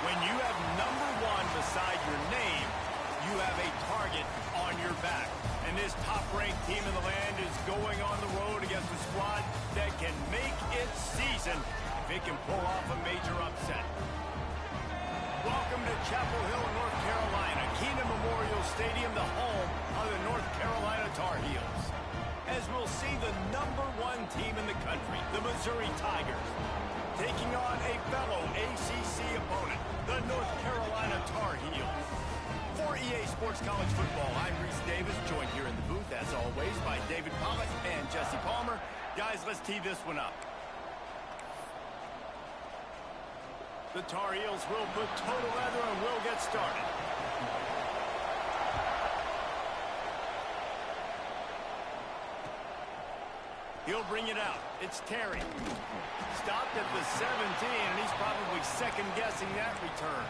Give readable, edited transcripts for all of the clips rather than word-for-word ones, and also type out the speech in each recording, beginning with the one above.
When you have #1 beside your name, you have a target on your back. And this top-ranked team in the land is going on the road against a squad that can make its season if it can pull off a major upset. Welcome to Chapel Hill, North Carolina, Keenan Memorial Stadium, the home of the North Carolina Tar Heels. As we'll see the #1 team in the country, the Missouri Tigers, taking on a fellow ACC opponent, the North Carolina Tar Heels. For EA Sports College Football, I'm Reese Davis, joined here in the booth, as always, by David Pollock and Jesse Palmer. Guys, let's tee this one up. The Tar Heels will put total leather and will get started. He'll bring it out. It's Terry. Stopped at the 17, and he's probably second-guessing that return.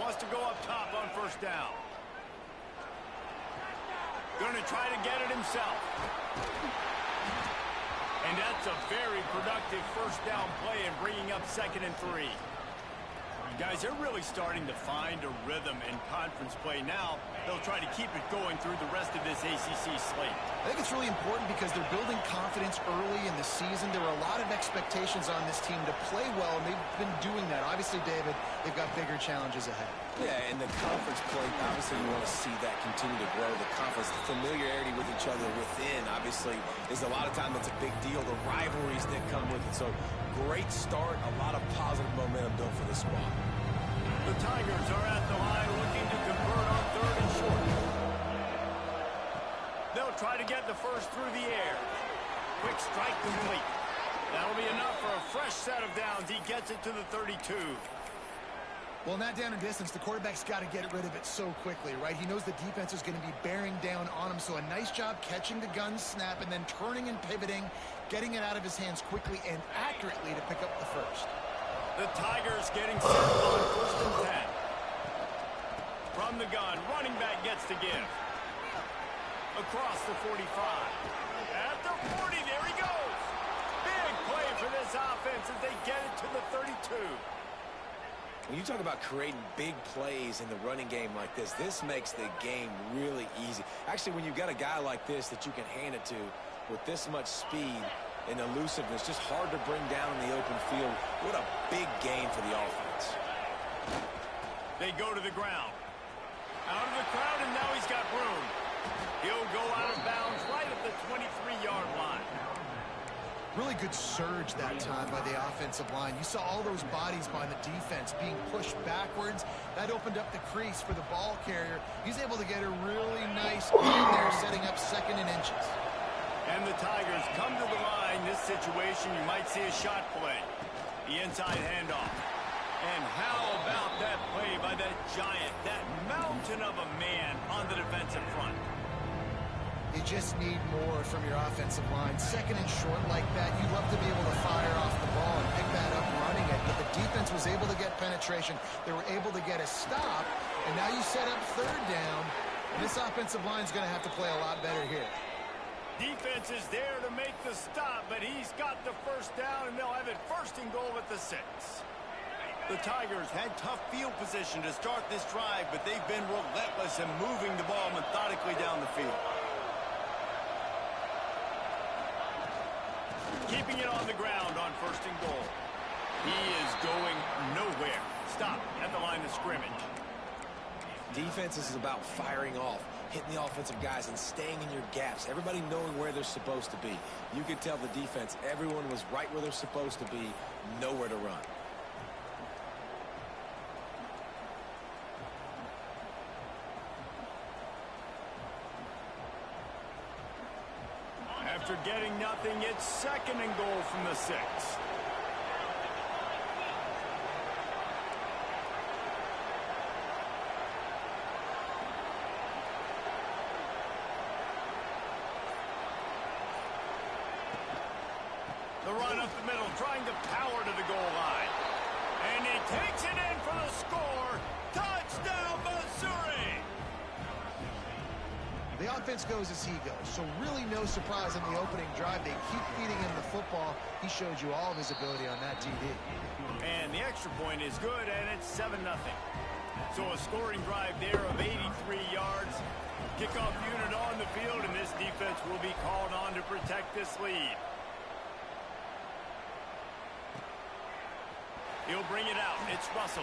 Wants to go up top on first down. Going to try to get it himself. And that's a very productive first down play and bringing up 2nd and 3. Guys, they're really starting to find a rhythm in conference play now. They'll try to keep it going through the rest of this ACC slate. I think it's really important because they're building confidence early in the season. There were a lot of expectations on this team to play well, and they've been doing that. Obviously, David, they've got bigger challenges ahead. Yeah, and the conference play, obviously you want to see that continue to grow. The conference, the familiarity with each other within, obviously, is a lot of time that's a big deal. The rivalries that come with it. So, great start, a lot of positive momentum built for the squad. The Tigers are at the line looking to convert on 3rd and short. They'll try to get the first through the air. Quick strike complete. That'll be enough for a fresh set of downs. He gets it to the 32. Well, in that down and distance, the quarterback's got to get rid of it so quickly, right? He knows the defense is going to be bearing down on him, so a nice job catching the gun snap and then turning and pivoting, getting it out of his hands quickly and accurately to pick up the first. The Tigers getting set on 1st and 10. From the gun, running back gets to give. Across the 45. At the 40, there he goes. Big play for this offense as they get it to the 32. When you talk about creating big plays in the running game like this makes the game really easy. Actually, when you've got a guy like this that you can hand it to with this much speed and elusiveness, just hard to bring down in the open field. What a big game for the offense. They go to the ground. Out of the crowd, and now he's got room. He'll go out of bounds right at the 23-yard line. Really good surge that time by the offensive line. You saw all those bodies by the defense being pushed backwards. That opened up the crease for the ball carrier. He's able to get a really nice gain there, setting up 2nd and inches. And the Tigers come to the line. This situation, you might see a shot play. The inside handoff. And how about that play by that giant, that mountain of a man on the defensive front? You just need more from your offensive line. 2nd and short like that, you love to be able to fire off the ball and pick that up running it. But the defense was able to get penetration. They were able to get a stop. And now you set up 3rd down. And this offensive line is going to have to play a lot better here. Defense is there to make the stop, but he's got the first down, and they'll have it 1st and goal at the 6. The Tigers had tough field position to start this drive, but they've been relentless in moving the ball methodically down the field. Keeping it on the ground on 1st and goal. He is going nowhere. Stop at the line of scrimmage. Defense is about firing off, hitting the offensive guys and staying in your gaps. Everybody knowing where they're supposed to be. You could tell the defense, everyone was right where they're supposed to be, nowhere to run. After getting nothing, it's 2nd and goal from the 6. The run up the middle, trying to power to the goal line. defense goes as he goes. So really no surprise in the opening drive. They keep feeding him the football. He showed you all of his ability on that TD. And the extra point is good, and it's 7-0. So a scoring drive there of 83 yards. Kickoff unit on the field, and this defense will be called on to protect this lead. He'll bring it out. It's Russell.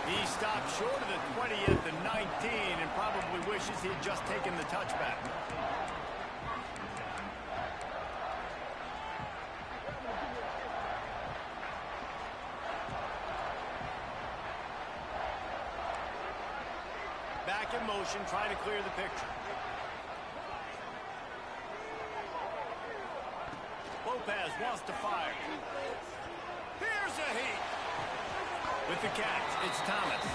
He stopped short of the 20 at the 19 and probably wishes he had just taken the touchback. Back in motion, trying to clear the picture. Lopez wants to fire. Here's a heat. With the catch, it's Thomas.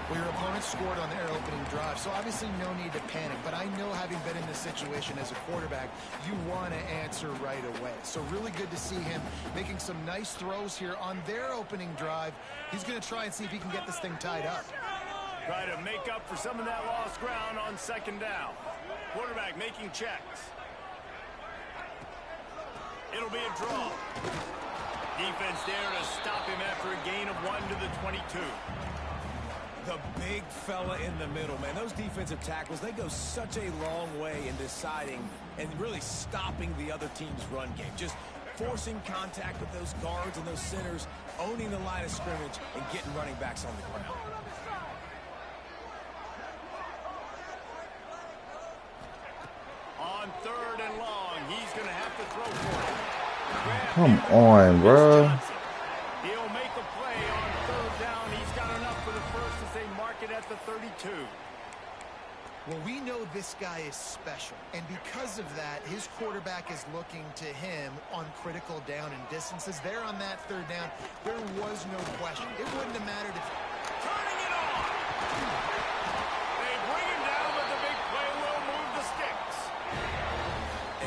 Well, your opponent scored on their opening drive, so obviously no need to panic. But I know, having been in this situation as a quarterback, you want to answer right away. So really good to see him making some nice throws here on their opening drive. He's going to try and see if he can get this thing tied up. Try to make up for some of that lost ground on second down. Quarterback making checks. It'll be a draw. Defense there to stop him after a gain of 1 to the 22. The big fella in the middle, man. Those defensive tackles, they go such a long way in deciding and really stopping the other team's run game. Just forcing contact with those guards and those centers, owning the line of scrimmage, and getting running backs on the ground. On 3rd and long, he's going to have to throw for it. Come on, bro. He'll make a play on 3rd down. He's got enough for the first as they mark it at the 32. Well, we know this guy is special, and because of that, his quarterback is looking to him on critical down and distances. There on that 3rd down, there was no question. It wouldn't have mattered if... Turning it on! They bring him down, but the big play will move the sticks.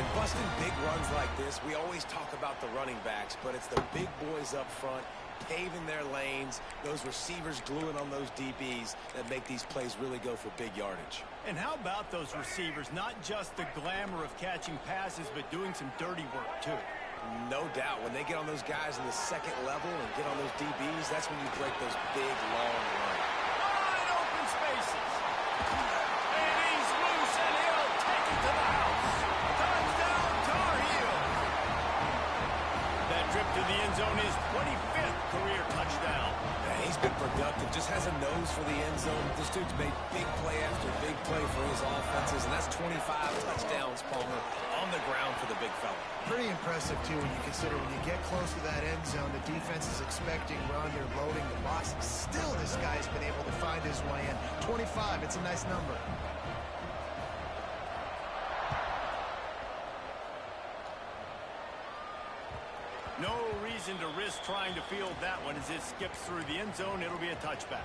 And busting big runs like this, we always talk about the running backs, but it's the big boys up front, paving their lanes, those receivers gluing on those DBs that make these plays really go for big yardage. And how about those receivers? Not just the glamour of catching passes, but doing some dirty work, too. No doubt. When they get on those guys in the second level and get on those DBs, that's when you break those big, long runs. Wide open spaces. And he's loose, and he'll take it to the house. Touchdown, Tar Heels. That trip to the end zone is 25th career touchdown. Yeah, he's been productive, just has a nose for the end zone. This dude's made big play after big play for his offenses, and that's 25 touchdowns, Palmer, on the ground for the big fella. Pretty impressive, too, when you consider when you get close to that end zone, the defense is expecting run, they're loading the box. Still, this guy's been able to find his way in. 25, it's a nice number. No reason to risk trying to field that one as it skips through the end zone. It'll be a touchback.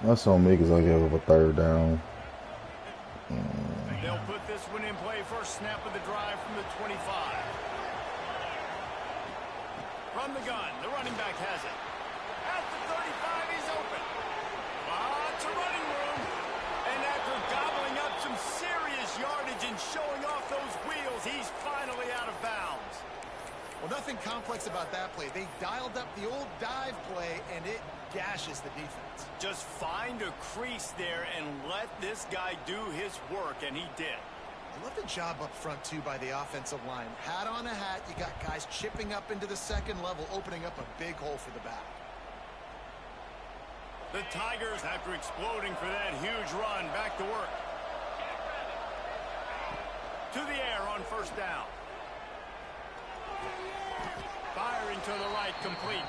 That's on me because I gave up a 3rd down. They'll put this one in play. First snap of the drive from the 25. From the gun, the running back has it. At the 35, he's open. Lots of running room. And after gobbling up some serious yardage and showing off those wheels, he's finally out of bounds. Well, nothing complex about that play. They dialed up the old dive play, and it gashes the defense. Just find a crease there and let this guy do his work, and he did. I love the job up front, too, by the offensive line. Hat on a hat, you got guys chipping up into the second level, opening up a big hole for the back. The Tigers, after exploding for that huge run, back to work. To the air on first down. Firing to the right, complete.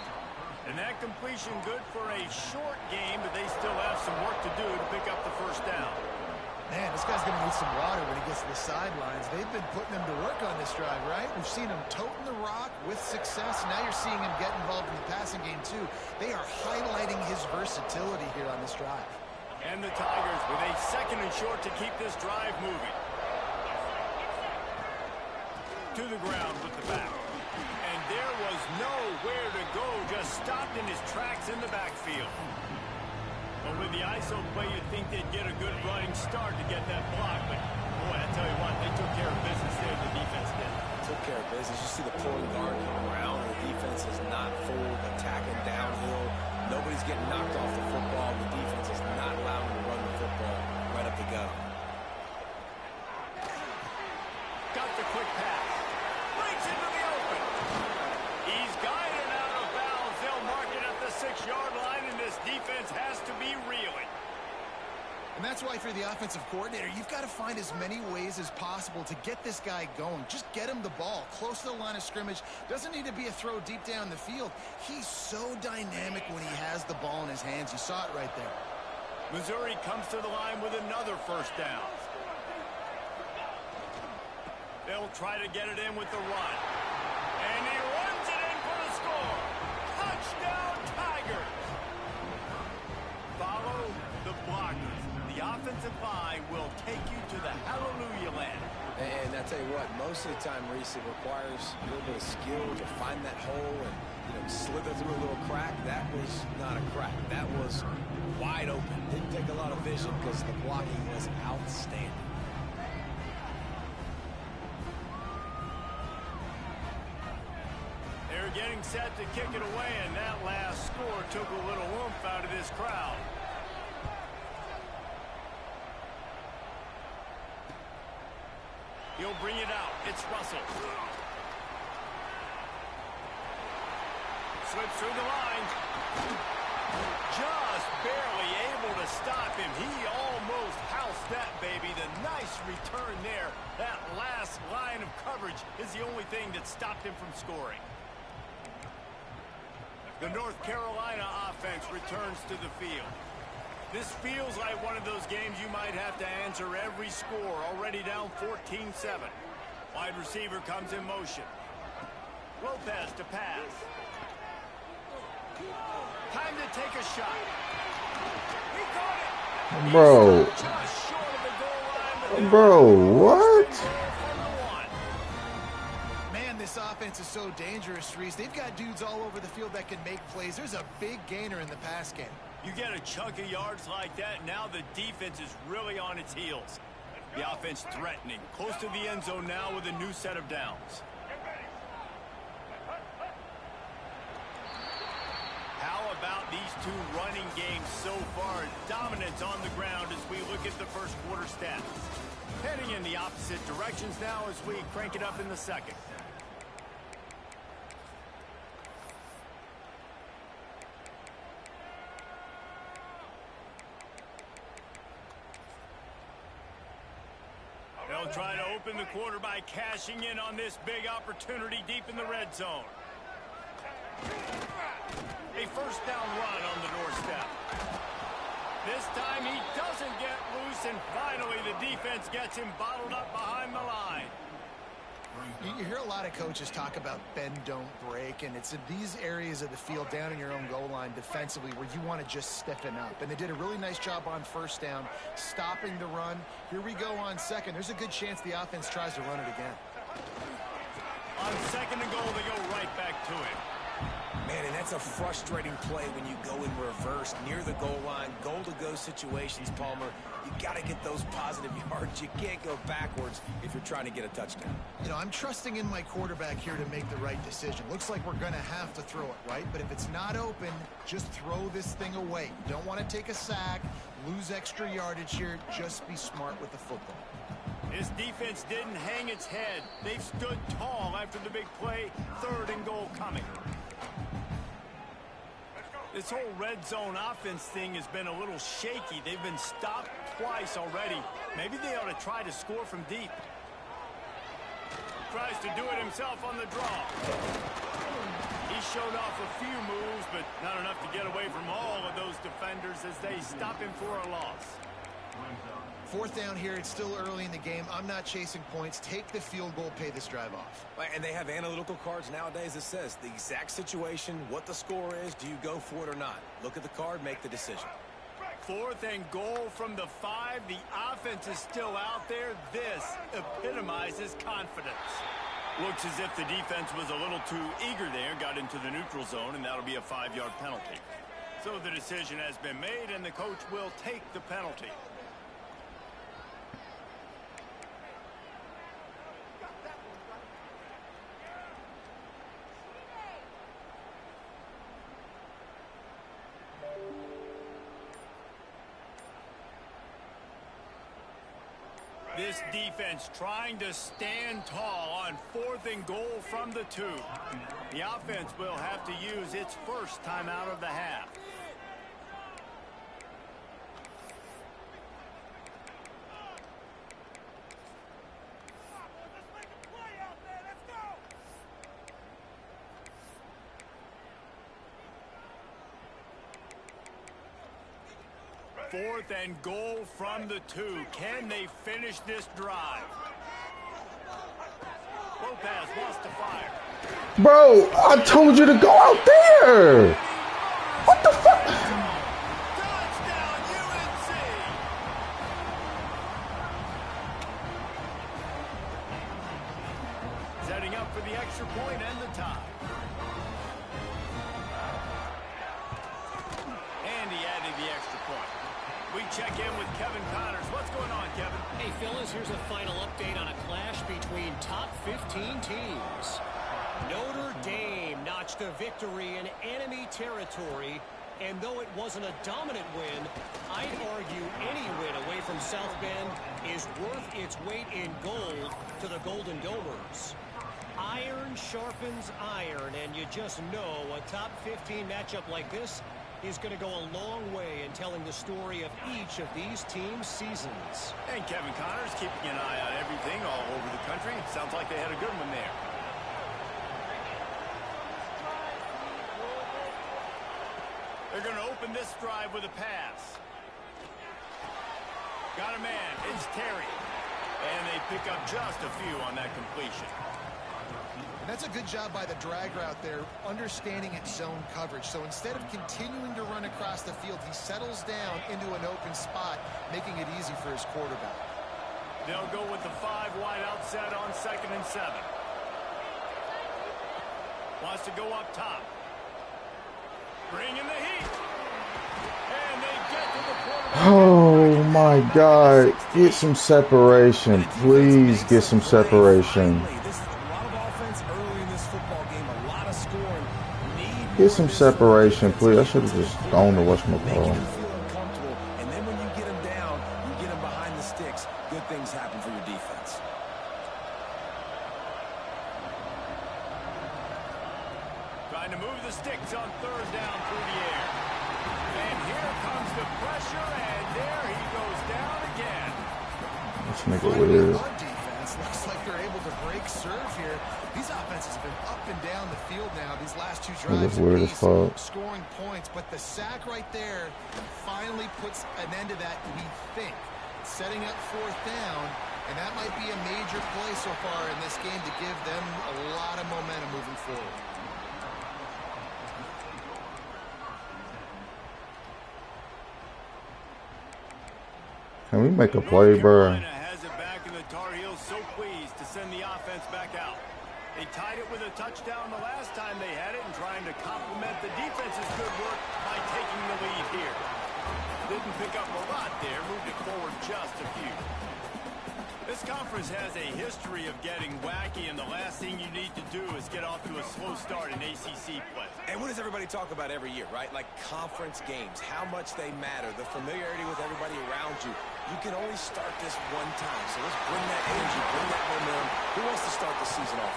And that completion good for a short game, but they still have some work to do to pick up the first down. Man, this guy's going to need some water when he gets to the sidelines. They've been putting him to work on this drive, right? We've seen him toting the rock with success. Now you're seeing him get involved in the passing game, too. They are highlighting his versatility here on this drive. And the Tigers with a 2nd and short to keep this drive moving. to the ground with the back. And there was nowhere to go, just stopped in his tracks in the backfield. But with the ISO play, you'd think they'd get a good running start to get that block. But, boy, I tell you what, they took care of business there, the defense did. Took care of business. You see the pulling guard coming around. The defense is not full, attacking downhill. Nobody's getting knocked off the football. The defense is not allowing them to run the football right up the gut. Got the quick pass. Breaks into the open. He's guided out of bounds. They'll mark it at the 6-yard line, and this defense has to be reeling. And that's why, if you're the offensive coordinator, you've got to find as many ways as possible to get this guy going. Just get him the ball close to the line of scrimmage. Doesn't need to be a throw deep down the field. He's so dynamic when he has the ball in his hands. You saw it right there. Missouri comes to the line with another first down. They'll try to get it in with the run. And he runs it in for the score. Touchdown, Tigers. Follow the blockers. The offensive line will take you to the hallelujah land. And I tell you what, most of the time, Reese, it requires a little bit of skill to find that hole and slither through a little crack. That was not a crack. That was wide open. Didn't take a lot of vision because the blocking was outstanding. They're getting set to kick it away, and that last score took a little oomph out of this crowd. He'll bring it out. It's Russell. Slips through the line. Just barely able to stop him. He almost housed that baby. The nice return there. That last line of coverage is the only thing that stopped him from scoring. The North Carolina offense returns to the field. This feels like one of those games you might have to answer every score. Already down 14-7. Wide receiver comes in motion. Lopez to pass. Time to take a shot. He caught it. Bro. Just short of the goal line. Bro, what? Man, this offense is so dangerous, Reese. They've got dudes all over the field that can make plays. There's a big gainer in the pass game. You get a chunk of yards like that, now the defense is really on its heels. The offense threatening, close to the end zone now with a new set of downs. How about these two running games so far? Dominance on the ground as we look at the first quarter stats. Heading in the opposite directions now as we crank it up in the second. They'll try to open the quarter by cashing in on this big opportunity deep in the red zone. A first down run on the doorstep. This time he doesn't get loose, and finally the defense gets him bottled up behind the line. You hear a lot of coaches talk about bend, don't break, and it's in these areas of the field down in your own goal line defensively where you want to just stiffen up. And they did a really nice job on first down, stopping the run. Here we go on second. There's a good chance the offense tries to run it again. On second and goal, they go right back to it. Man, and that's a frustrating play when you go in reverse near the goal line, goal-to-go situations, Palmer. You got to get those positive yards. You can't go backwards if you're trying to get a touchdown. You know, I'm trusting in my quarterback here to make the right decision. Looks like we're going to have to throw it, right? But if it's not open, just throw this thing away. You don't want to take a sack, lose extra yardage here. Just be smart with the football. His defense didn't hang its head. They've stood tall after the big play. Third and goal coming. This whole red zone offense thing has been a little shaky. They've been stopped twice already. Maybe they ought to try to score from deep. Tries to do it himself on the draw. He showed off a few moves, but not enough to get away from all of those defenders as they stop him for a loss. Fourth down here. It's still early in the game. I'm not chasing points. Take the field goal, pay this drive off. And they have analytical cards nowadays that says the exact situation, what the score is, do you go for it or not? Look at the card, make the decision. Fourth and goal from the 5. The offense is still out there. This epitomizes confidence. Looks as if the defense was a little too eager there, got into the neutral zone, and that'll be a 5-yard penalty. So the decision has been made, and the coach will take the penalty. This defense trying to stand tall on 4th and goal from the 2. The offense will have to use its first timeout of the half. Fourth and goal from the 2. Can they finish this drive? Lopez wants to fire. Bro, I told you to go out there. What the fuck? Touchdown, UNC! Setting up for the extra point and the tie. And he added the extra point. We check in with Kevin Connors. What's going on, Kevin? Hey, fellas, here's a final update on a clash between top 15 teams. Notre Dame notched a victory in enemy territory, and though it wasn't a dominant win, I'd argue any win away from South Bend is worth its weight in gold to the Golden Domers. Iron sharpens iron, and you just know a top 15 matchup like this is going to go a long way in telling the story of each of these teams' seasons. And Kevin Connors keeping an eye on everything all over the country. Sounds like they had a good one there. They're going to open this drive with a pass. Got a man. It's Terry. And they pick up just a few on that completion. And that's a good job by the drag route there, understanding its zone coverage. So instead of continuing to run across the field, he settles down into an open spot, making it easy for his quarterback. They'll go with the 5 wide out set on 2nd and 7. Wants to go up top. Bring in the heat. And they get to the quarterback. Oh my God. Get some separation. Please get some separation. Get some separation, please. I should have just thrown the whatchamacallit. And then when you get them down, you get them behind the sticks. Good things happen for your defense. Trying to move the sticks on 3rd down through the air. And here comes the pressure, and there he goes down again. This nigga weird. Looks like they're able to break serve here. These offenses have been up and down the field now. These last 2 drives weird as fuck. Scoring points, but the sack right there finally puts an end to that, we think. Setting up 4th down, and that might be a major play so far in this game to give them a lot of momentum moving forward. Can we make a play, bro? So pleased to send the offense back out. They tied it with a touchdown the last time they had it and trying to complement the defense's good work by taking the lead here. Didn't pick up a lot there, moved it forward just a few. This conference has a history of getting wacky, and the last thing you need to do is get off to a slow start in ACC play. And what does everybody talk about every year, right? Like conference games, how much they matter, the familiarity with everybody around you. You can only start this one time, so let's bring that energy, bring that momentum. Who wants to start the season off?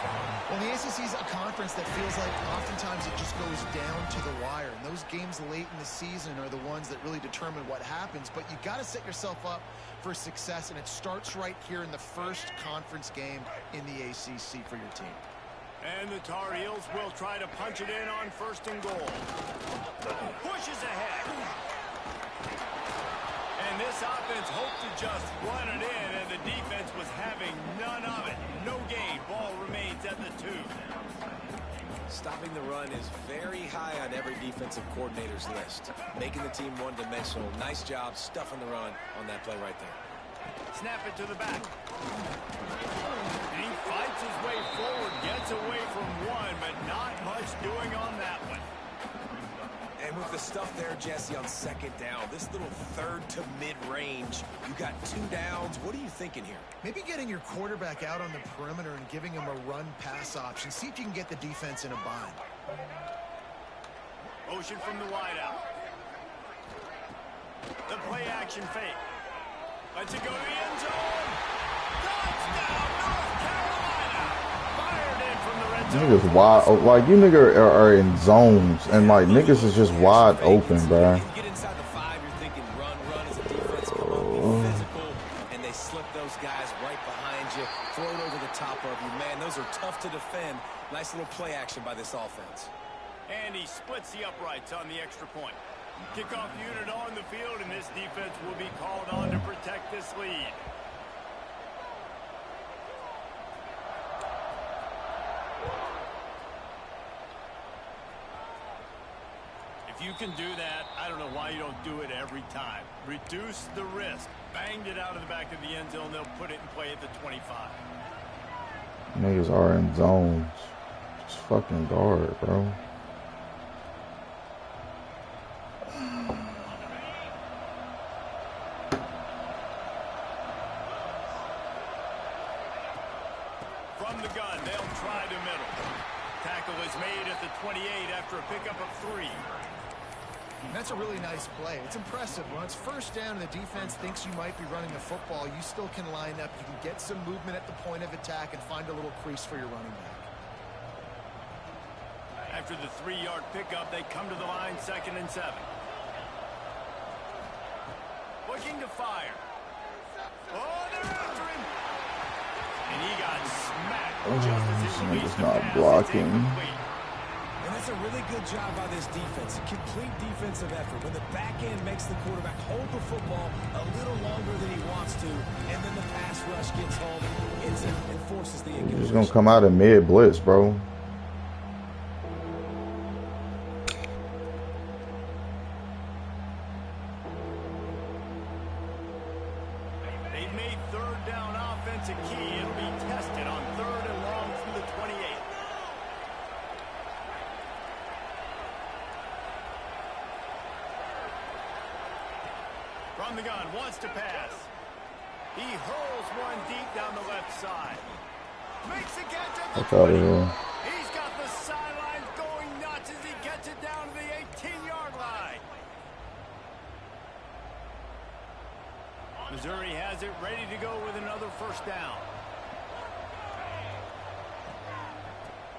Well, the ACC is a conference that feels like oftentimes it just goes down to the wire. And those games late in the season are the ones that really determine what happens. But you got to set yourself up for success, and it starts right here in the first conference game in the ACC for your team. And the Tar Heels will try to punch it in on 1st and goal. Pushes ahead. And this offense hoped to just run it in, and the defense was having none of it. No gain. Ball remains at the 2. Stopping the run is very high on every defensive coordinator's list. Making the team one-dimensional. Nice job stuffing the run on that play right there. Snap it to the back. And he fights his way forward, gets away from one, but not much doing on that one. And with the stuff there, Jesse, on second down, this little third to mid-range, you got 2 downs. What are you thinking here? Maybe getting your quarterback out on the perimeter and giving him a run-pass option. See if you can get the defense in a bind. Motion from the wideout. The play-action fake. Lets it go to the end zone. Touchdown, North Carolina. Fired in from the red zone. Niggas wide, like you niggas are in zones, and like niggas is just wide open, bro. You get inside the 5, you're thinking run as a defense, come on, be physical, and they slip those guys right behind you, throw it over the top of you. Man, those are tough to defend. Nice little play action by this offense. And he splits the uprights on the extra point. Kickoff unit on the field, and this defense will be called on to protect this lead. If you can do that, I don't know why you don't do it every time. Reduce the risk. Banged it out of the back of the end zone. They'll put it in play at the 25. Niggas are in zones. Just fucking guard, bro. From the gun, they'll try the middle. Tackle is made at the 28 after a pickup of 3. That's a really nice play. It's impressive. When it's first down and the defense thinks you might be running the football, you still can line up. You can get some movement at the point of attack and find a little crease for your running back. After the 3-yard pickup, they come to the line, 2nd and 7. Looking to fire. Oh, they're after him. And he got smacked just as he released the not pass. blocking. It's incomplete. And that's a really good job by this defense. A complete defensive effort. When the back end makes the quarterback hold the football a little longer than he wants to, and then the pass rush gets home, hits him and forces the incompletion. You're just gonna come out of mid blitz, bro. They've made 3rd down offense a key. It'll be tested on 3rd and long from the 28. From the gun, wants to pass. He hurls one deep down the left side. Makes a catch at the Fuck out of 20. here. He's got the sidelines going nuts as he gets it down to the 18-yard line. Missouri has it ready to go with another 1st down.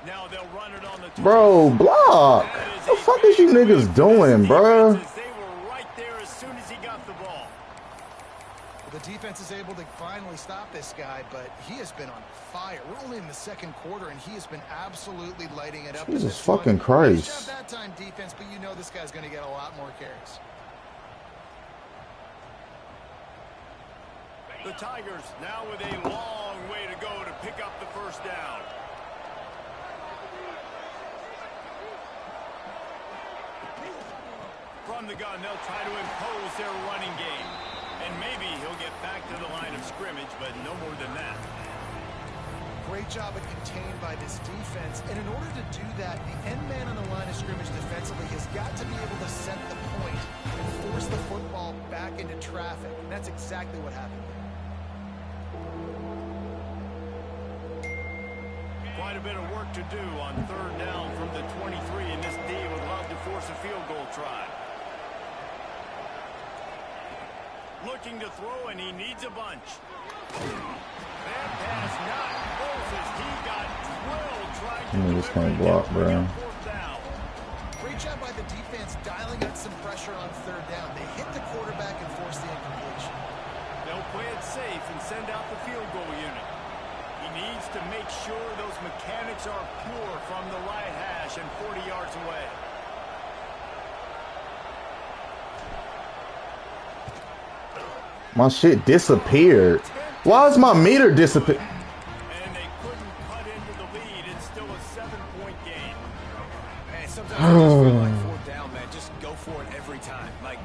Now they'll run it on the Bro, block. What the fuck is you niggas doing, bro? They were right there as soon as he got the ball. The defense is able to finally stop this guy, but he has been on fire. We're only in the 2nd quarter, and he has been absolutely lighting it up. Jesus fucking Christ. Nice job that time, defense, but you know this guy's going to get a lot more carries. The Tigers now with a long way to go to pick up the 1st down. From the gun, they'll try to impose their running game. And maybe he'll get back to the line of scrimmage, but no more than that. Great job at contained by this defense. And in order to do that, the end man on the line of scrimmage defensively has got to be able to set the point and force the football back into traffic. And that's exactly what happened there. Quite a bit of work to do on 3rd down from the 23, and this D would love to force a field goal try. Looking to throw, and he needs a bunch. That pass not close as he got drilled trying to Niggas deliver can't block, it. bro. 4th down. Great job by the defense dialing up some pressure on 3rd down. They hit the quarterback and force the incompletion. They'll play it safe and send out the field goal unit. He needs to make sure those mechanics are pure from the right hash and 40 yards away. My shit disappeared. Why is my meter disappear? And they couldn't cut into the lead. It's still a 7-point game. Man, sometimes I just feel like 4th down, man, just go for it every time. Like,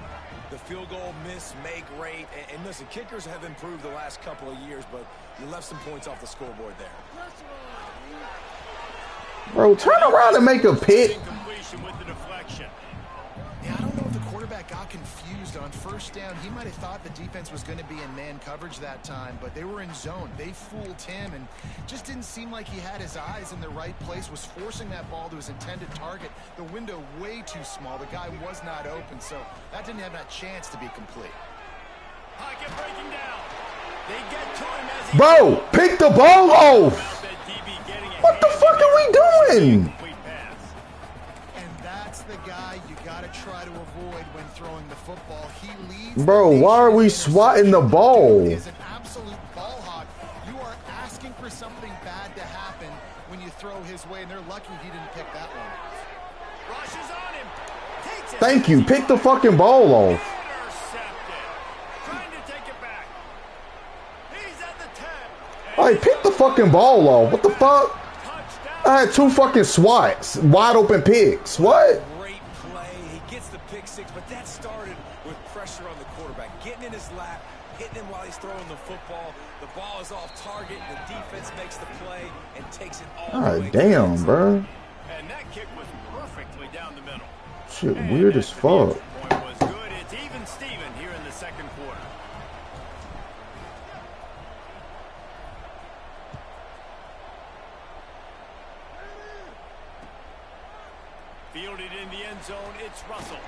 the field goal miss-make rate. And listen, kickers have improved the last couple of years, but you left some points off the scoreboard there. Bro, turn around and make a pick. With the deflection. Yeah, I don't know if the quarterback got confused on first down. He might have thought the defense was going to be in man coverage that time, but they were in zone. They fooled him and just didn't seem like he had his eyes in the right place, was forcing that ball to his intended target. The window way too small. The guy was not open, so that didn't have that chance to be complete. Pocket breaking down. They get to him as he Bro, pick the ball off. What the fuck are we doing? The guy you got to try to avoid when throwing the football. He leads. Bro, why are we swatting the ball? He is an absolute ball hawk. You are asking for something bad to happen when you throw his way, and they're lucky he didn't pick that one. Rushes on him. Takes it. Thank you. Pick the fucking ball off. Intercepted. Trying to take it back. He's at the 10. All right, pick the fucking ball off. What the fuck? I had 2 fucking swats. Wide open picks. What? But that started with pressure on the quarterback, getting in his lap, hitting him while he's throwing the football. The ball is off target. The defense makes the play and takes it all the way. Damn, bro. And that kick was perfectly down the middle. Shit, weird as fuck. Point was good. It's even Steven here in the second quarter. Fielded in the end zone, it's Russell.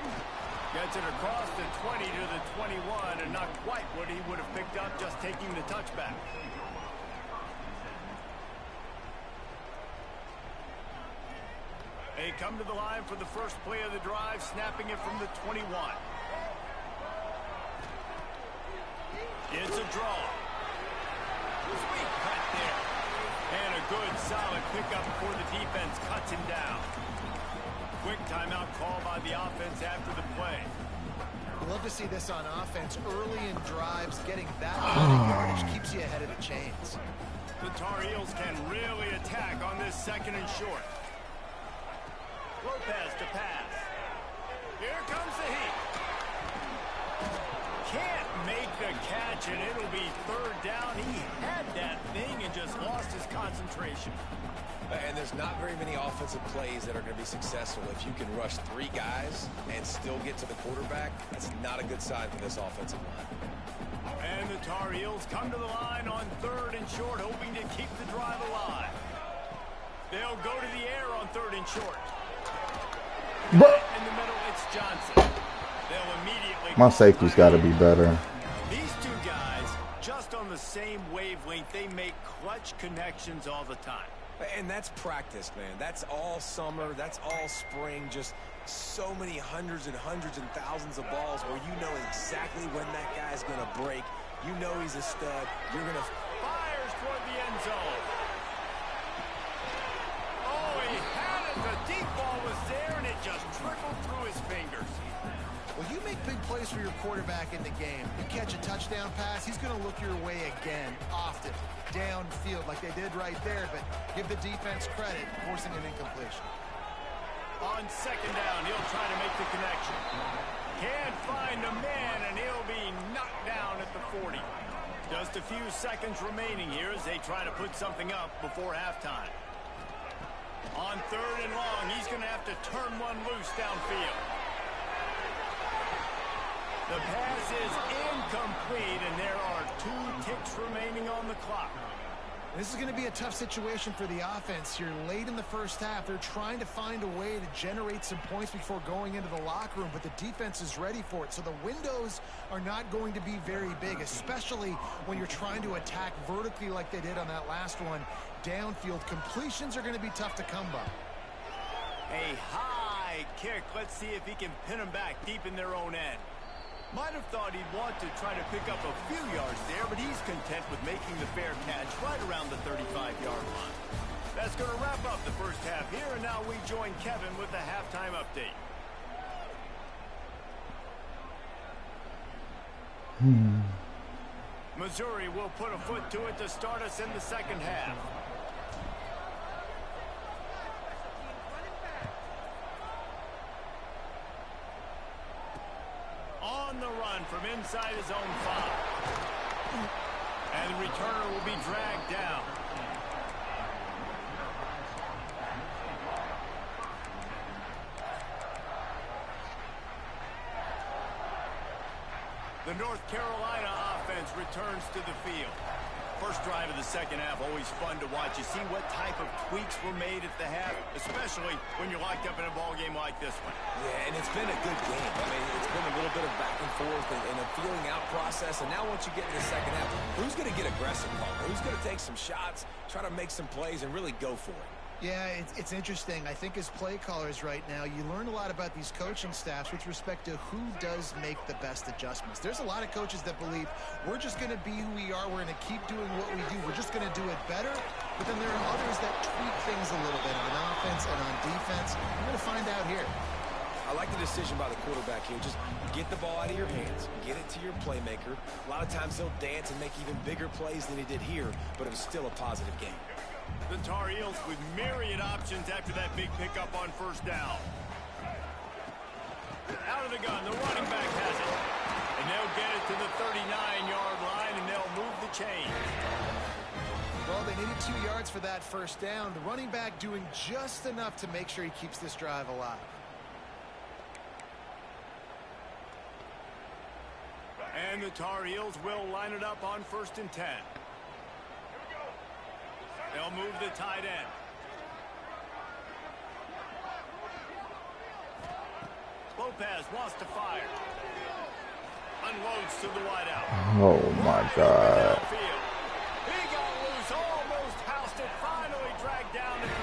Gets it across the 20 to the 21, and not quite what he would have picked up just taking the touchback. They come to the line for the first play of the drive, snapping it from the 21. It's a draw. Sweet cut there. And a good, solid pickup before the defense cuts him down. Quick timeout call by the offense after the play. We love to see this on offense. Early in drives, getting that yardage keeps you ahead of the chains. The Tar Heels can really attack on this second and short. Lopez to pass. Here comes the heat. Can't make the catch, and it'll be third down. He had that thing and just lost his concentration. And there's not very many offensive plays that are going to be successful. If you can rush 3 guys and still get to the quarterback, that's not a good sign for this offensive line. And the Tar Heels come to the line on third and short, hoping to keep the drive alive. They'll go to the air on third and short. But in the middle, it's Johnson. They'll immediately. My safety's got to be better. These two guys, just on the same wavelength, they make clutch connections all the time. And that's practice, man. That's all summer. That's all spring. Just so many hundreds and thousands of balls where you know exactly when that guy's going to break. You know he's a stud. You're going to... Fires toward the end zone. Oh, he had it. The deep ball was there, and it just trickled through his fingers. Well, you make big plays for your quarterback in the game. You catch a touchdown pass, he's going to look your way again, often, downfield like they did right there, but give the defense credit, forcing an incompletion. On second down, he'll try to make the connection. Can't find a man, and he'll be knocked down at the 40. Just a few seconds remaining here as they try to put something up before halftime. On third and long, he's going to have to turn one loose downfield. The pass is incomplete, and there are 2 ticks remaining on the clock. This is going to be a tough situation for the offense here. Late in the first half, they're trying to find a way to generate some points before going into the locker room, but the defense is ready for it. So the windows are not going to be very big, especially when you're trying to attack vertically like they did on that last one. Downfield completions are going to be tough to come by. A high kick. Let's see if he can pin them back deep in their own end. Might have thought he'd want to try to pick up a few yards there, but he's content with making the fair catch right around the 35-yard line. That's going to wrap up the first half here, and now we join Kevin with the halftime update. Missouri will put a foot to it to start us in the second half. On the run from inside his own 5. And the returner will be dragged down. The North Carolina offense returns to the field. First drive of the second half, always fun to watch. You see what type of tweaks were made at the half, especially when you're locked up in a ball game like this one. Yeah, and it's been a good game. I mean, it's been a little bit of back and forth and a feeling out process. And now once you get in the second half, who's going to get aggressive, Paul? Who's going to take some shots, try to make some plays, and really go for it? Yeah, it's interesting. I think as play callers right now, you learn a lot about these coaching staffs with respect to who does make the best adjustments. There's a lot of coaches that believe we're just going to be who we are. We're going to keep doing what we do. We're just going to do it better. But then there are others that tweak things a little bit on offense and on defense. We're going to find out here. I like the decision by the quarterback here. Just get the ball out of your hands, get it to your playmaker. A lot of times they'll dance and make even bigger plays than he did here, but it was still a positive game. The Tar Heels with myriad options after that big pickup on first down. Out of the gun, the running back has it. And they'll get it to the 39-yard line, and they'll move the chain. Well, they needed 2 yards for that first down. The running back doing just enough to make sure he keeps this drive alive. And the Tar Heels will line it up on 1st and 10. They'll move the tight end. Lopez wants to fire. Unloads to the wideout. Oh my God. He got loose, almost housed it, finally dragged down to the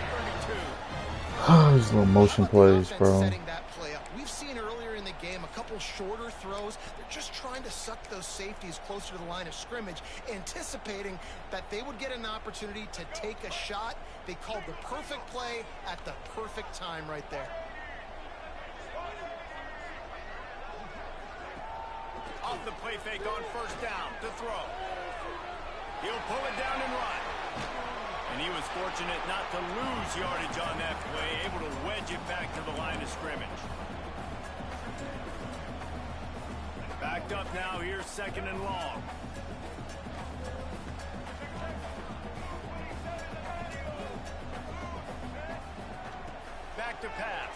32. These little motion plays, bro. Setting that play up. We've seen earlier in the game a couple shorter throws. They're just trying to suck those safeties closer to the line of scrimmage, anticipating that they would get an opportunity to take a shot. They called the perfect play at the perfect time right there. Off the play fake on first down to throw. He'll pull it down and run. And he was fortunate not to lose yardage on that play, able to wedge it back to the line of scrimmage. Backed up now, here's 2nd and long. Back to pass.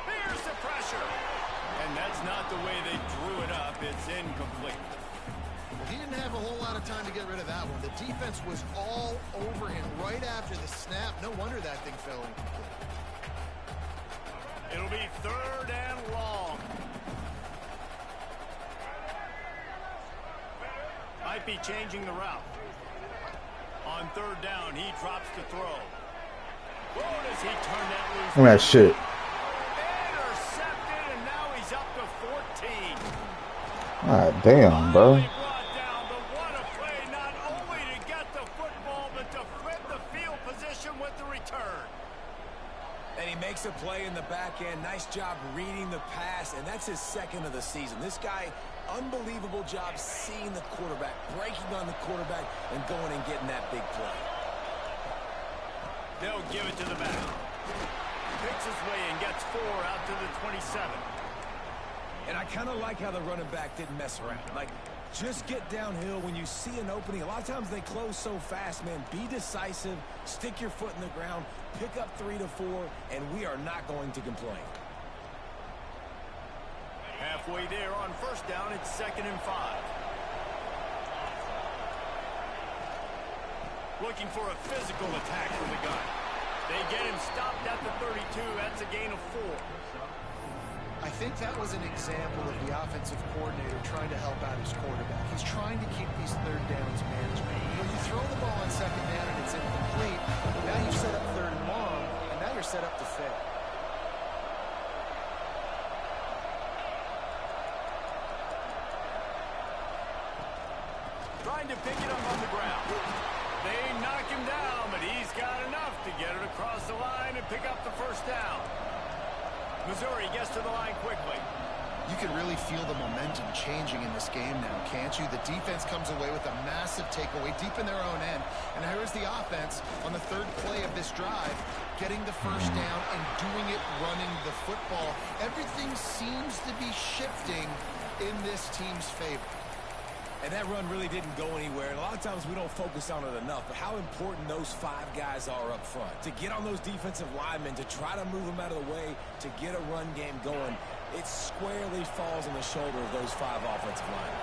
Here's the pressure. And that's not the way they drew it up. It's incomplete. He didn't have a whole lot of time to get rid of that one. The defense was all over him right after the snap. No wonder that thing fell incomplete. It'll be 3rd and long. Might be changing the route. On 3rd down, he drops to throw. Whoa, does he turn that loose? Look at that shit. Intercepted, and now he's up to 14. God damn, bro. Brought down, but what a play, not only to get the football, but to flip the field position with the return. And he makes a play in the back end. Nice job reading the pass, and that's his 2nd of the season. This guy, unbelievable job seeing the quarterback, breaking on the quarterback, and going and getting that big play. They'll give it to the back. Picks his way and gets 4 out to the 27. And I kind of like how the running back didn't mess around. Like, just get downhill when you see an opening. A lot of times they close so fast, man. Be decisive, stick your foot in the ground, pick up 3 to 4, and we are not going to complain. Halfway there on first down, it's 2nd and 5. Looking for a physical attack from the gun. They get him stopped at the 32. That's a gain of 4. I think that was an example of the offensive coordinator trying to help out his quarterback. He's trying to keep these 3rd downs manageable. When you throw the ball on 2nd down and it's incomplete, now you've set up 3rd and long, and now you're set up to fail. Trying to pick it up on the ground. They knock him down, but he's got enough to get it across the line and pick up the first down. Missouri gets to the line quickly. You can really feel the momentum changing in this game now, can't you? The defense comes away with a massive takeaway deep in their own end. And here's the offense on the 3rd play of this drive, getting the first down and doing it running the football. Everything seems to be shifting in this team's favor. And that run really didn't go anywhere. And a lot of times we don't focus on it enough, but how important those 5 guys are up front. To get on those defensive linemen, to try to move them out of the way, to get a run game going, it squarely falls on the shoulder of those 5 offensive linemen.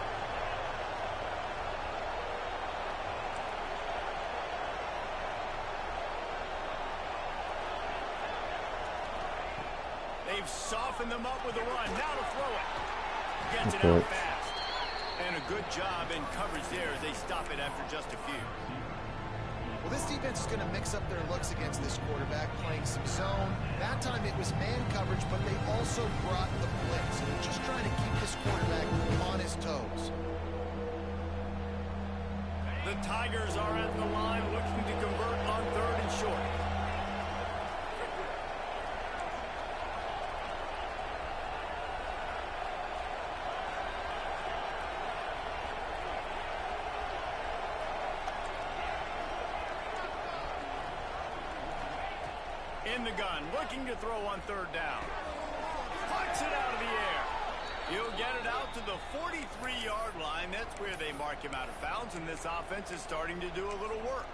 They've softened them up with a run. Now to throw it. Gets it out fast. And a good job in coverage there as they stop it after just a few. Well, this defense is going to mix up their looks against this quarterback, playing some zone. That time it was man coverage, but they also brought the blitz. So they're just trying to keep this quarterback on his toes. The Tigers are at the line looking to convert on 3rd and short. In the gun, looking to throw on 3rd down. Flicks it out of the air. He'll get it out to the 43-yard line. That's where they mark him out of bounds, and this offense is starting to do a little work.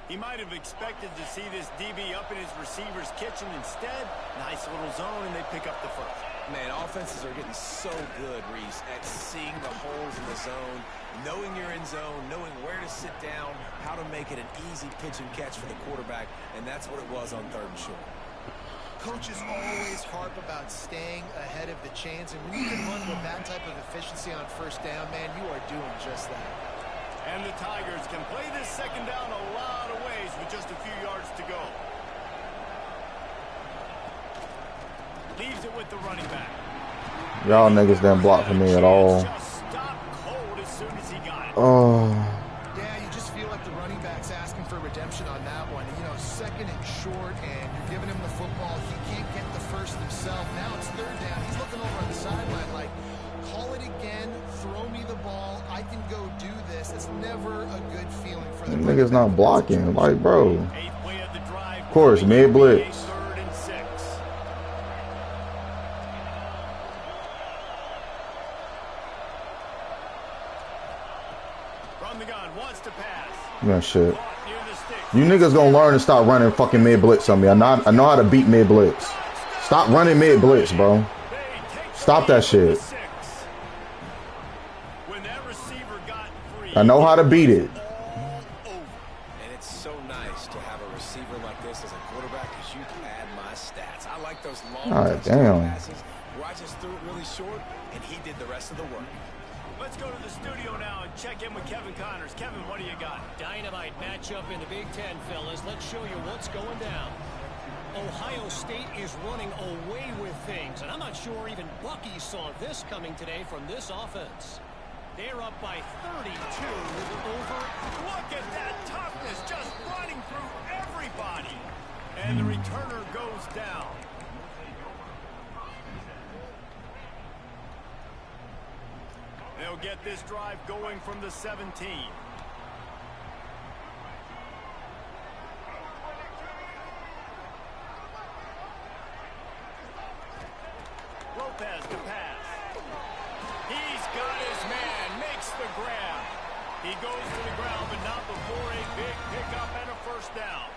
He might have expected to see this DB up in his receiver's kitchen. Instead, nice little zone, and they pick up the first. Man, offenses are getting so good, Reese, at seeing the holes in the zone, knowing you're in zone, knowing where to sit down, how to make it an easy pitch and catch for the quarterback, and that's what it was on 3rd and short. Coaches always harp about staying ahead of the chains, and when you can run with that type of efficiency on 1st down, man, you are doing just that. And the Tigers can play this 2nd down a lot of ways with just a few yards to go. Leaves it with the running back. Y'all niggas didn't block for me at all. Just stopped cold as soon as he got it. Oh. Yeah, you just feel like the running back's asking for redemption on that one. You know, 2nd and short, and you're giving him the football. He can't get the first himself. Now it's 3rd down. He's looking over on the sideline like, call it again, throw me the ball, I can go do this. It's never a good feeling for the niggas not blocking. Like, bro. 8th play of the drive. Of course, mid blitz. 3rd and 6. From the gun, wants to pass. Yeah, shit. You niggas gonna learn to stop running fucking mid blitz on me. I know how to beat mid blitz. Stop running mid blitz, bro. Stop that shit. I know how to beat it. And it's so nice to have a receiver like this as a quarterback because you can add my stats. I like those long passes where I just threw it really short and he did the rest of the work. Let's go to the studio now and check in with Kevin Connors. Kevin, what do you got? Dynamite matchup in the Big Ten, fellas. Let's show you what's going down. Ohio State is running away with things, and I'm not sure even Bucky saw this coming today from this offense. They're up by 32 over. Look at that toughness, just running through everybody. And the returner goes down. They'll get this drive going from the 17. Lopez to pass. He's got his man, makes the grab. He goes to the ground, but not before a big pickup and a 1st down.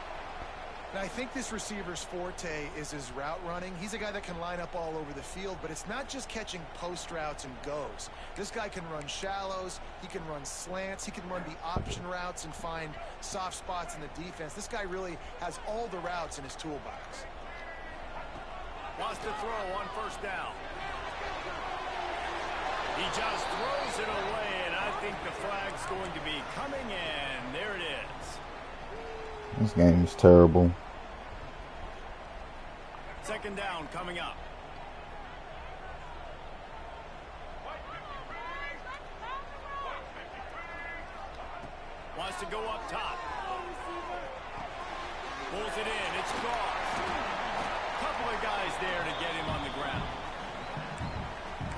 And I think this receiver's forte is his route running. He's a guy that can line up all over the field, but it's not just catching post routes and goes. This guy can run shallows, he can run slants, he can run the option routes and find soft spots in the defense. This guy really has all the routes in his toolbox. Wants to throw on 1st down. He just throws it away, and I think the flag's going to be coming, and there it is. This game is terrible. 2nd down coming up. Wants to go up top. Pulls it in. It's gone. Couple of guys there to get him on the ground.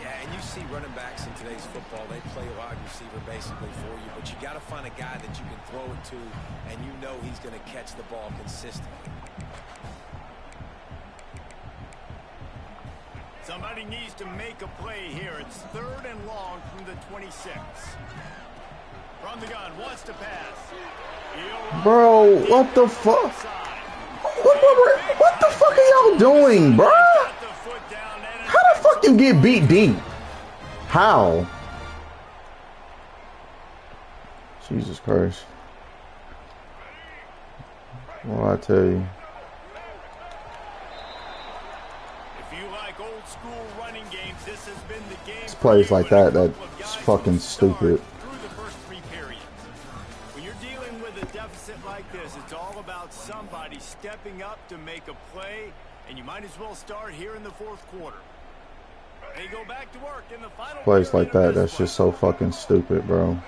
Yeah, and you see running backs in today's football, they play wide receiver basically for you, but you got to find a guy that you can throw it to, and you know he's going to catch the ball consistently. Somebody needs to make a play here. It's 3rd and long from the 26. From the gun, wants to pass. Bro, what the fuck? What the fuck are y'all doing, bro? How the fuck you get beat deep? How? Jesus Christ. Well, I tell you. If you like old school running games, this has been the game. It's plays like that that's fucking stupid. Through the first 3 periods. When you're dealing with a deficit like this, it's all about somebody stepping up to make a play, and you might as well start here in the 4th quarter. They go back to work in the final Plays like that, that's just so fucking stupid, bro.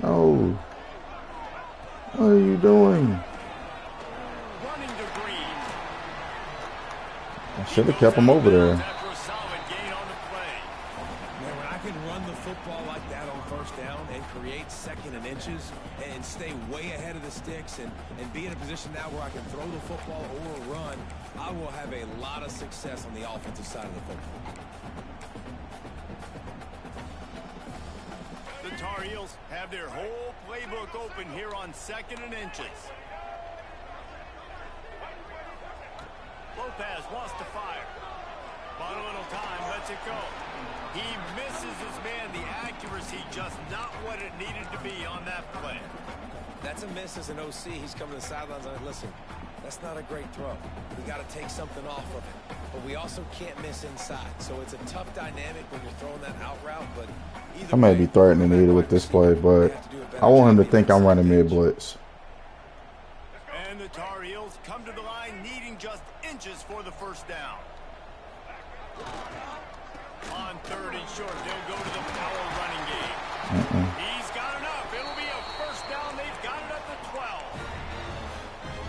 No. What are you doing? Running to green. I should have kept him over there. After a solid gain on the play. Man, when I can run the football like that on 1st down and create 2nd and inches and stay way ahead of the sticks and be in a position now where I can throw the football or run, I will have a lot of success on the offensive side of the football. The Tar Heels have their whole playbook open here on 2nd and inches. Lopez wants to fire. But a little time, lets it go. He misses his man. The accuracy just not what it needed to be on that play. That's a miss as an OC. He's coming to the sidelines and listen, that's not a great throw. We got to take something off of it. But we also can't miss inside. So it's a tough dynamic when you're throwing that out route. But I may be threatening either with this play, but I want him to think I'm running mid blitz. And the Tar Heels come to the line needing just inches for the 1st down. On 3rd and short, they'll go to the power running game. He's got enough. It'll be a 1st down. They've got it at the 12.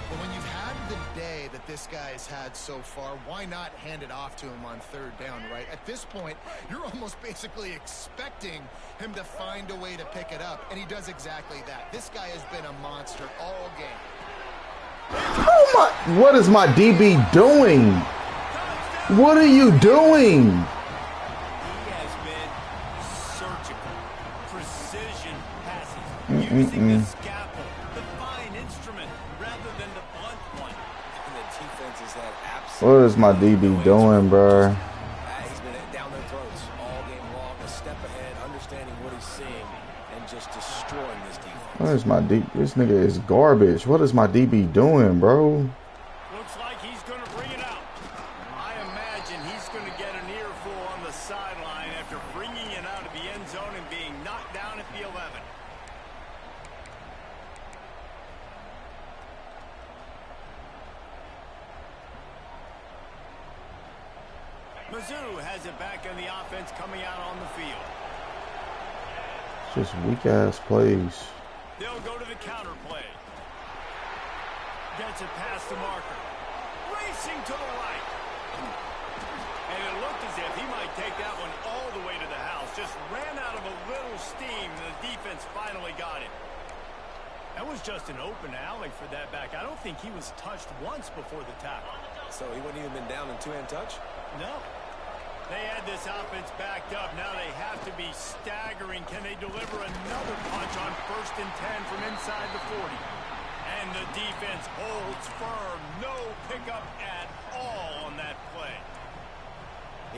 But when you've had the day that this guy has had so far, why not hand it off to him on 3rd down, right? At this point, you're almost basically expecting him to find a way to pick it up, and he does exactly that. This guy has been a monster all game. What is my DB doing? What are you doing? He has been surgical, precision passes, using the scalpel, the fine instrument, rather than the blunt one. And the defense has had absolutely. What is my DB doing, bro? He's been down their throats all game long, a step ahead, understanding what he's seeing, and just destroying this defense. What is my DB? This nigga is garbage. What is my DB doing, bro? Looks like he's going to bring it out. I imagine he's going to get an earful on the sideline after bringing it out of the end zone and being knocked down at the 11. Mizzou has it back in the offense coming out on the field. Just weak ass plays. They'll go to the counter play. Gets it past the marker. Racing to the right. And it looked as if he might take that one all the way to the house. Just ran out of a little steam. The defense finally got it. That was just an open alley for that back. I don't think he was touched once before the tackle. So he wouldn't even been down in 2-hand touch? No. They had this offense backed up. Now they have to be staggering. Can they deliver another punch on 1st and 10 from inside the 40? And the defense holds firm. No pickup at all on that play.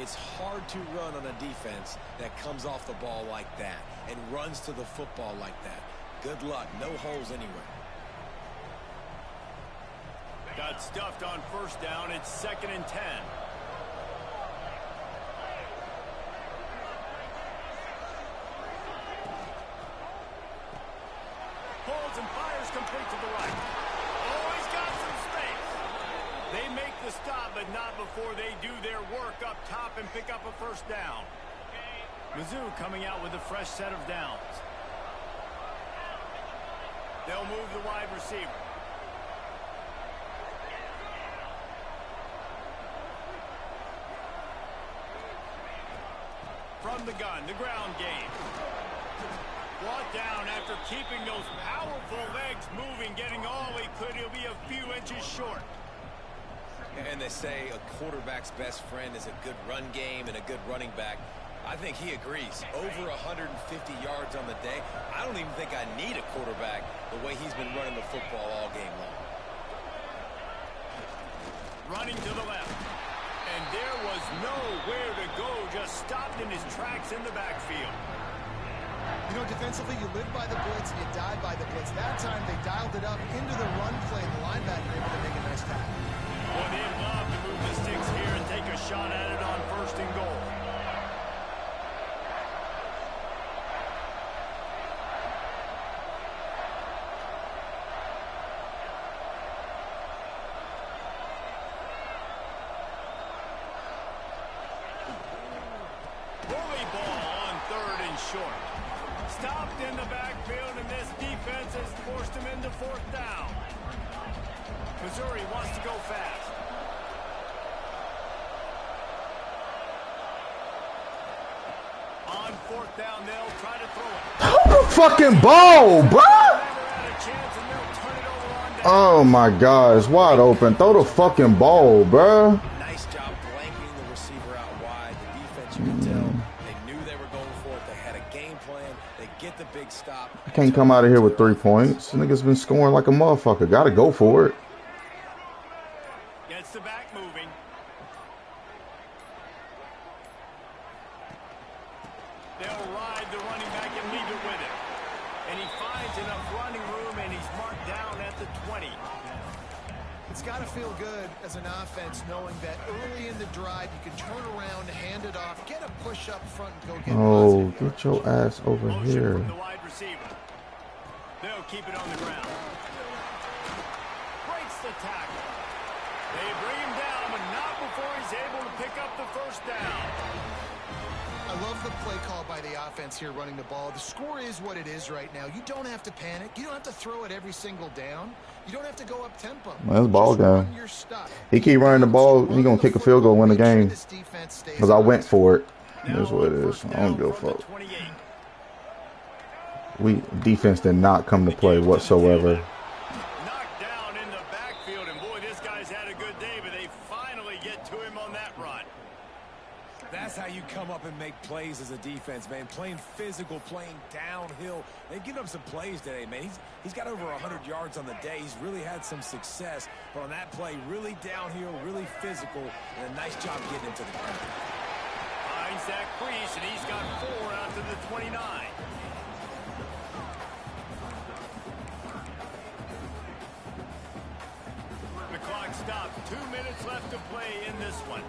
It's hard to run on a defense that comes off the ball like that and runs to the football like that. Good luck. No holes anywhere. Got stuffed on 1st down. It's 2nd and 10. Pulls and fires complete to the right. Oh, he's got some space. They make the stop, but not before they do their work up top and pick up a 1st down. Mizzou coming out with a fresh set of downs. They'll move the wide receiver. From the gun, the ground game. Brought down after keeping those powerful legs moving, getting all he could. He'll be a few inches short. And they say a quarterback's best friend is a good run game and a good running back. I think he agrees. Over 150 yards on the day. I don't even think I need a quarterback the way he's been running the football all game long. Running to the left. And there was nowhere to go. Just stopped in his tracks in the backfield. You know, defensively, you live by the blitz and you die by the blitz. That time, they dialed it up into the run play, and the linebacker able to make a nice tackle. Well, they'd love to move the sticks here and take a shot at it on 1st and goal. Bully ball on 3rd and short. Stopped in the backfield, and this defense has forced him into 4th down. Missouri wants to go fast. On 4th down, they'll try to throw it. Throw the fucking ball, bro. Oh my God, it's wide open. Throw the fucking ball, bro. Nice job blanking the receiver out wide. The defense, you can tell, they knew they were going for it. They had a game plan. They get the big stop. I can't come out of here with 3 points. Niggas been scoring like a motherfucker. Gotta go for it. Gets the back moving. They'll ride the running back and leave it with him. And he finds enough running room, and he's marked down at the 20. It's got to feel good as an offense knowing that early in the drive, you can turn around, hand it off, get a push up front, and go get Oh, get your ass over Motion here. from the wide receiver. They'll keep it on the ground. Breaks the tackle. They bring him down, but not before he's able to pick up the 1st down. I love the play call by the offense here running the ball. The score is what it is right now. You don't have to panic. You don't have to throw it every single down. You don't have to go up tempo. That's ball Just game. run your stuff. He keep running the ball. He gonna kick a field goal, win the game. Because I went for it. That's what it is. I don't give a fuck. We defense did not come to play whatsoever. Knocked down in the backfield, and boy, this guy's had a good day, but they finally get to him on that run. That's how you come up and make plays as a defense, man. Playing physical, playing downhill. They've given up some plays today, man. He's got over 100 yards on the day. He's really had some success. But on that play, really downhill, really physical, and a nice job getting him to the ground. Finds that crease, and he's got 4 out to the 29. The clock stopped. 2 minutes left to play in this one.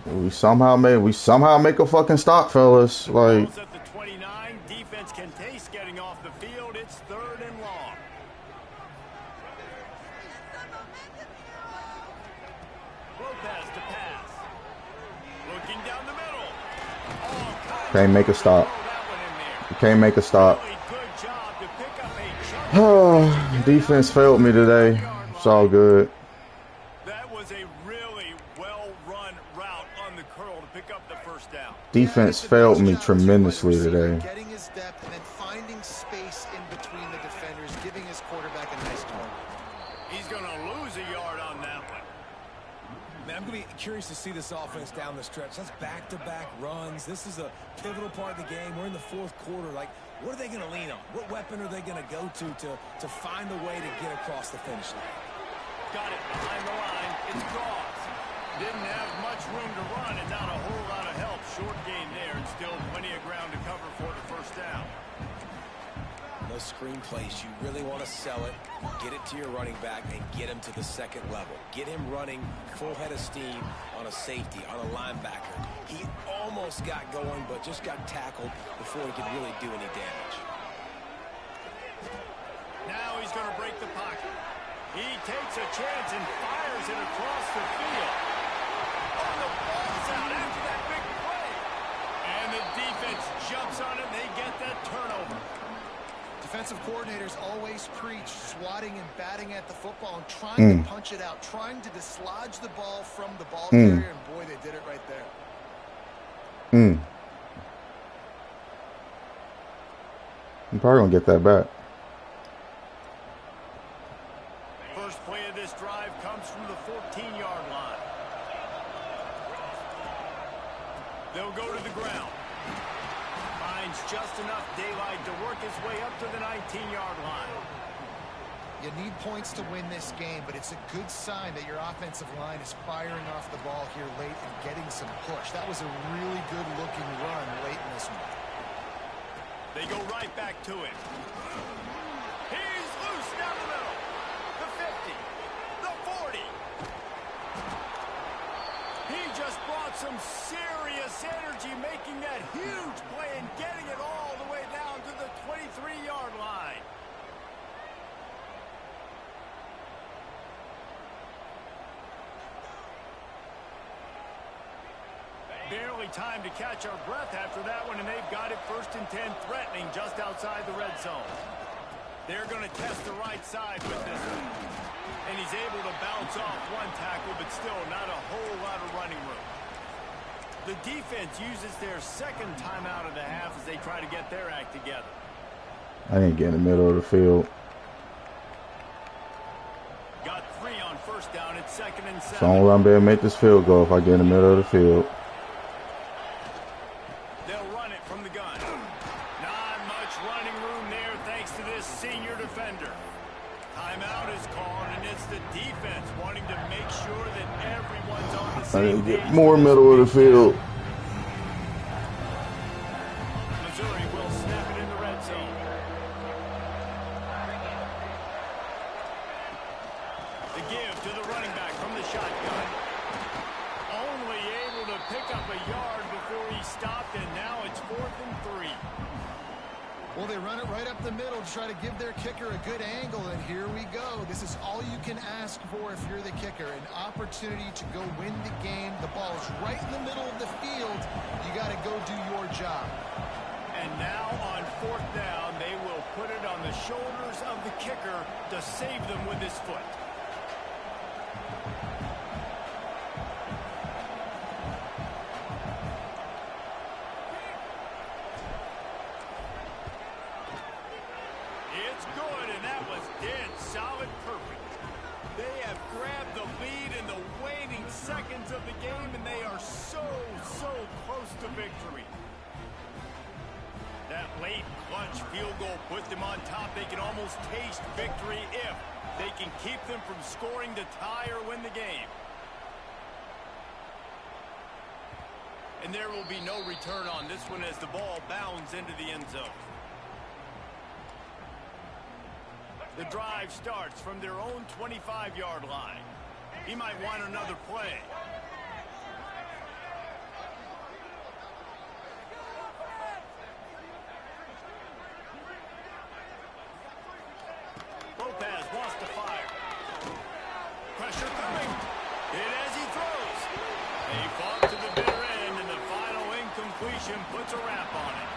We somehow make a fucking stop, fellas. Like, At the 29, defense can taste getting off the field. It's 3rd and long. Lopez to pass. Looking down the middle. Oh, can't make a stop. You can't make a stop. really good job to pick up a chunk. Oh, defense failed me today. It's all good. That was a really well-run route on the curl to pick up the 1st down. Defense failed me tremendously today. Getting his depth and then finding space in between the defenders, giving his quarterback a nice target. He's going to lose a yard on that one. Man, I'm going to be curious to see this offense down the stretch. That's back-to-back runs. This is a pivotal part of the game. We're in the 4th quarter. Like, what are they going to lean on? What weapon are they going to go to find a way to get across the finish line? Got it behind the line. It's Cross. Didn't have much room to run and not a whole lot of help. Short gain there and still plenty of ground to cover for the 1st down. Those screen plays, you really want to sell it, get it to your running back, and get him to the 2nd level. Get him running full head of steam on a safety, on a linebacker. He almost got going, but just got tackled before he could really do any damage. Now he's going to break the pocket. He takes a chance and fires it across the field. Oh, the ball's out after that big play. And the defense jumps on it, and they get that turnover. Defensive coordinators always preach swatting and batting at the football and trying to punch it out, trying to dislodge the ball from the ball carrier, and boy, they did it right there. I'm probably gonna get that back. First play of this drive comes from the 14-yard line. They'll go to the ground. Finds just enough daylight to work his way up to the 19-yard line. You need points to win this game, but it's a good sign that your offensive line is firing off the ball here late and getting some push. That was a really good-looking run late in this one. They go right back to it. He's loose down the middle. The 50. The 40. He just brought some serious energy, making that huge play and getting it all the way down to the 23-yard line. Barely time to catch our breath after that one, and they've got it 1st and 10, threatening just outside the red zone. They're going to test the right side with this one. And he's able to bounce off one tackle, but still not a whole lot of running room. The defense uses their second timeout of the half as they try to get their act together. I didn't get in the middle of the field. Got 3 on 1st down at 2nd and 7. So I'm gonna be able to make this field goal if I get in the middle of the field. They'll run it from the gun. Not much running room there thanks to this senior defender. Timeout is called, and it's the defense wanting to make sure that everyone's on the I same need to page. get more middle of the field. Missouri will snap it in the red zone. The give to the running back from the shotgun. Only able to pick up a yard before he stopped, and now it's 4th and 3. Well, they run it right up the middle to try to give their kicker a good angle, and here we go. This is all you can ask for if you're the kicker, an opportunity to go win the game. The ball is right in the middle of the field. You got to go do your job. And now on 4th down, they will put it on the shoulders of the kicker to save them with his foot. It's good, and that was dead solid perfect. They have grabbed the lead in the waning seconds of the game, and they are so close to victory. That late clutch field goal put them on top. They can almost taste victory if they can keep them from scoring to tie or win the game. And there will be no return on this one as the ball bounds into the end zone. The drive starts from their own 25-yard line. He might want another play. Lopez wants to fire. Pressure coming. Hit as he throws. They fought to the bitter end, and the final incompletion puts a wrap on it.